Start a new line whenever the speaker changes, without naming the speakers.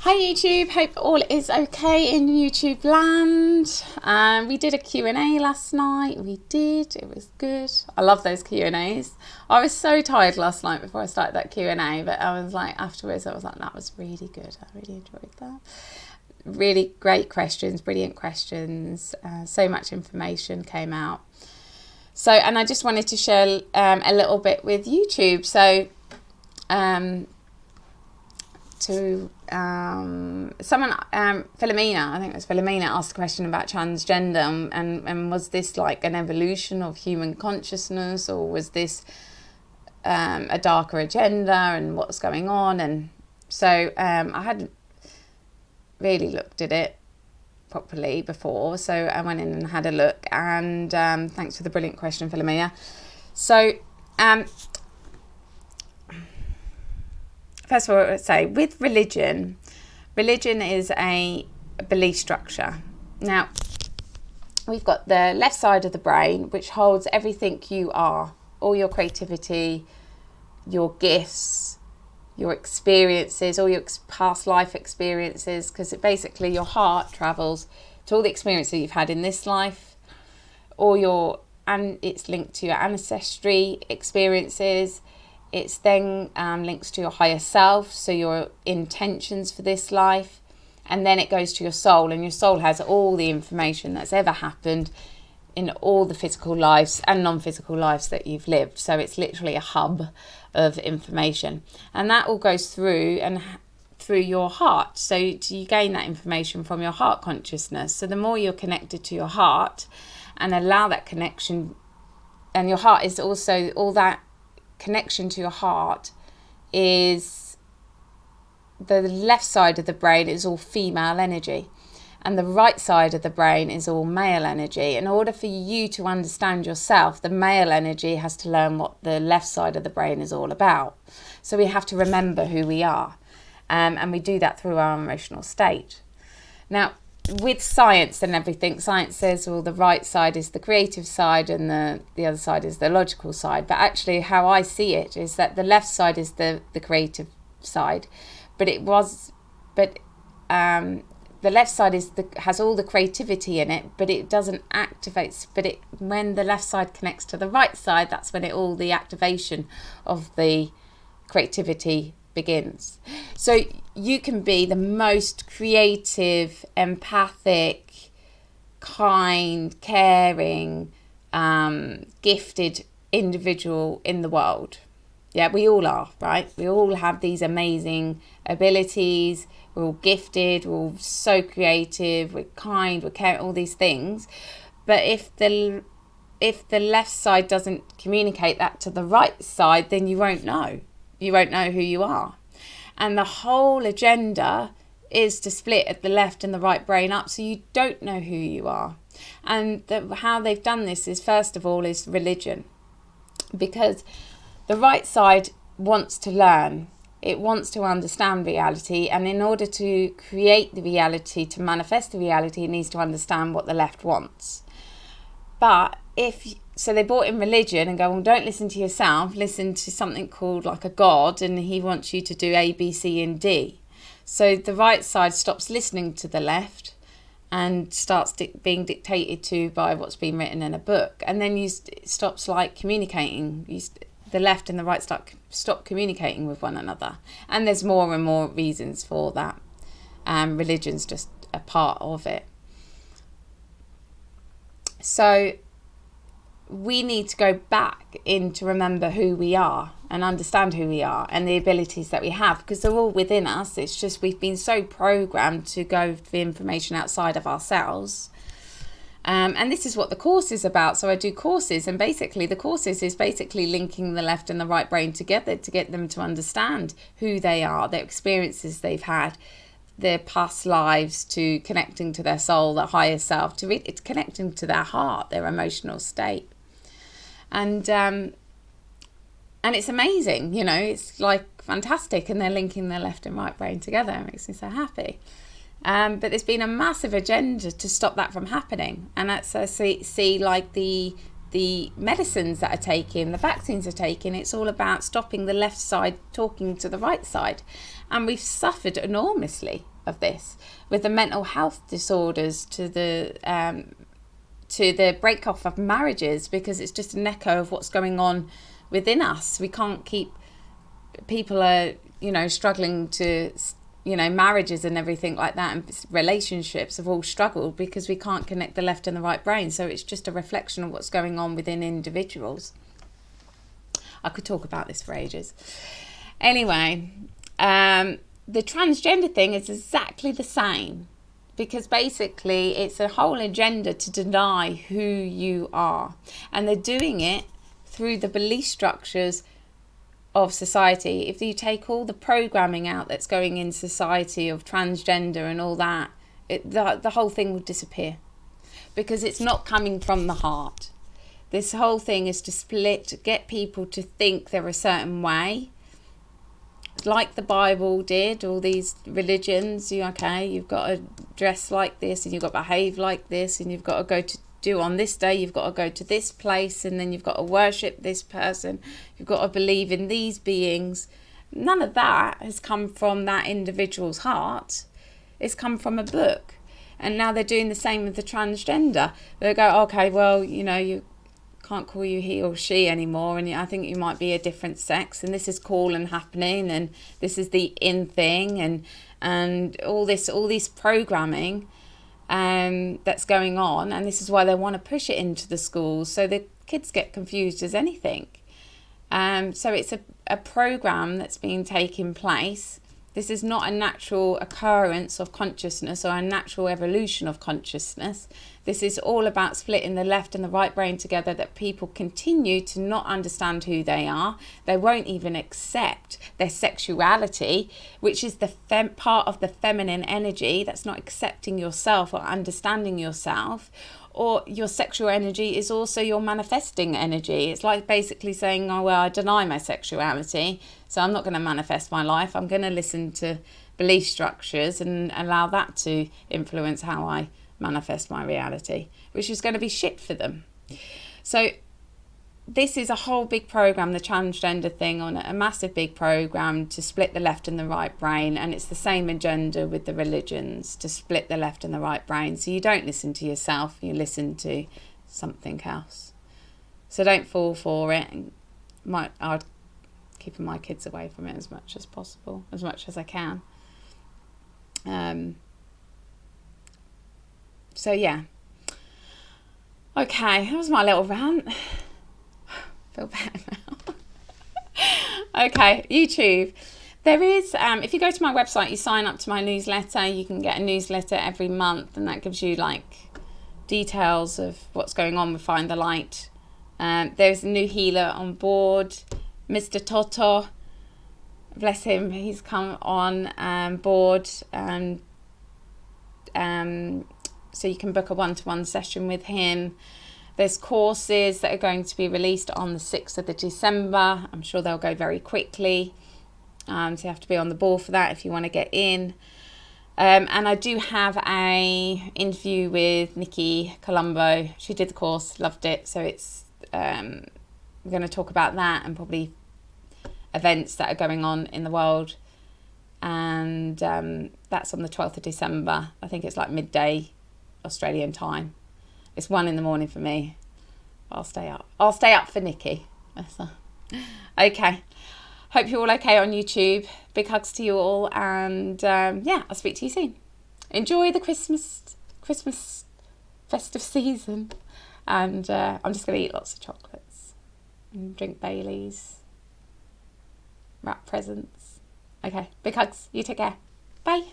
Hi YouTube, hope all is okay in YouTube land. We did a Q&A last night. It was good. I love those Q&As. I was so tired last night before I started that Q&A, but I was like, afterwards I was like, that was really good. I really enjoyed that. Really great questions, brilliant questions. So much information came out. So, and I just wanted to share a little bit with YouTube. So, someone, Philomena, I think it was Philomena, asked a question about transgender and was this like an evolution of human consciousness, or was this a darker agenda, and what's going on? And so I hadn't really looked at it properly before, so I went in and had a look, and thanks for the brilliant question, Philomena. So first of all, I would say with religion is a belief structure. Now, we've got the left side of the brain, which holds everything you are, all your creativity, your gifts, your experiences, all your past life experiences, because basically your heart travels to all the experiences you've had in this life, and it's linked to your ancestry experiences. It's then links to your higher self, so your intentions for this life, and then it goes to your soul, and your soul has all the information that's ever happened in all the physical lives and non-physical lives that you've lived. So it's literally a hub of information, and that all goes through your heart. So you gain that information from your heart consciousness. So the more you're connected to your heart and allow that connection, and your heart is also all that connection to your heart, is the left side of the brain is all female energy, and the right side of the brain is all male energy. In order for you to understand yourself, the male energy has to learn what the left side of the brain is all about. So we have to remember who we are, and we do that through our emotional state. Now, with science and everything, science says, well, the right side is the creative side and the other side is the logical side. But actually how I see it is that the left side is the creative side, but the left side has all the creativity in it, but it doesn't activate. But when the left side connects to the right side, that's when all the activation of the creativity begins. So you can be the most creative, empathic, kind, caring, gifted individual in the world. Yeah, we all are, right? We all have these amazing abilities. We're all gifted. We're all so creative. We're kind. We're caring. All these things. But if the left side doesn't communicate that to the right side, then you won't know. You won't know who you are. And the whole agenda is to split the left and the right brain up, so you don't know who you are. And how they've done this is, first of all, is religion. Because the right side wants to learn. It wants to understand reality. And in order to create the reality, to manifest the reality, it needs to understand what the left wants. But so they brought in religion and go, well, don't listen to yourself, listen to something called like a God, and he wants you to do A, B, C, and D. So the right side stops listening to the left and starts being dictated to by what's been written in a book. And then it stops like communicating. The left and the right stop communicating with one another. And there's more and more reasons for that. Religion's just a part of it. So we need to go back in to remember who we are and understand who we are and the abilities that we have, because they're all within us. It's just we've been so programmed to go for information outside of ourselves. And this is what the course is about. So I do courses, and basically the courses is basically linking the left and the right brain together to get them to understand who they are, their experiences they've had, their past lives, to connecting to their soul, their higher self, it's connecting to their heart, their emotional state. And it's amazing, it's like fantastic, and they're linking their left and right brain together. It makes me so happy. But there's been a massive agenda to stop that from happening, and that's see like the medicines that are taken, the vaccines are taken. It's all about stopping the left side talking to the right side, And we've suffered enormously of this, with the mental health disorders to the break off of marriages, because it's just an echo of what's going on within us. We can't keep, people are, struggling to, marriages and everything like that, and relationships have all struggled because we can't connect the left and the right brain. So it's just a reflection of what's going on within individuals. I could talk about this for ages. Anyway, the transgender thing is exactly the same, because basically it's a whole agenda to deny who you are. And they're doing it through the belief structures of society. If you take all the programming out that's going in society of transgender and all that, the whole thing would disappear, because it's not coming from the heart. This whole thing is to get people to think they're a certain way, like the Bible did, all these religions. You've got to dress like this, and you've got to behave like this, and you've got to go to do on this day, you've got to go to this place, and then you've got to worship this person, you've got to believe in these beings. None of that has come from that individual's heart. It's come from a book. And now they're doing the same with the transgender. They go, okay, well, you can't call you he or she anymore, and I think you might be a different sex, and this is cool and happening, and this is the in thing, and all this programming that's going on, and this is why they want to push it into the schools, so the kids get confused as anything. So it's a program that's been taking place. This is not a natural occurrence of consciousness or a natural evolution of consciousness. This is all about splitting the left and the right brain together, that people continue to not understand who they are. They won't even accept their sexuality, which is the part of the feminine energy. That's not accepting yourself or understanding yourself. Or your sexual energy is also your manifesting energy. It's like basically saying, oh, well, I deny my sexuality, so I'm not going to manifest my life. I'm going to listen to belief structures and allow that to influence how I manifest my reality, which is going to be shit for them. So this is a whole big program, the transgender thing, on a massive big program to split the left and the right brain. And it's the same agenda with the religions, to split the left and the right brain. So you don't listen to yourself, you listen to something else. So don't fall for it. I'd keeping my kids away from it as much as possible, as much as I can. So yeah. Okay, that was my little rant. Feel better now. Okay, YouTube. There is, if you go to my website, you sign up to my newsletter, you can get a newsletter every month, and that gives you details of what's going on with Find the Light. There's a new healer on board, Mr. Toto. Bless him, he's come on board, and so you can book a one-to-one session with him. There's courses that are going to be released on the 6th of December. I'm sure they'll go very quickly. So you have to be on the ball for that if you want to get in. And I do have a interview with Nikki Colombo. She did the course, loved it. So it's we're going to talk about that and probably events that are going on in the world. And that's on the 12th of December. I think it's midday Australian time. It's 1 a.m. for me. I'll stay up. I'll stay up for Nikki. Okay. Hope you're all okay on YouTube. Big hugs to you all. And I'll speak to you soon. Enjoy the Christmas festive season. And I'm just going to eat lots of chocolates and drink Baileys. Wrap presents. Okay. Big hugs. You take care. Bye.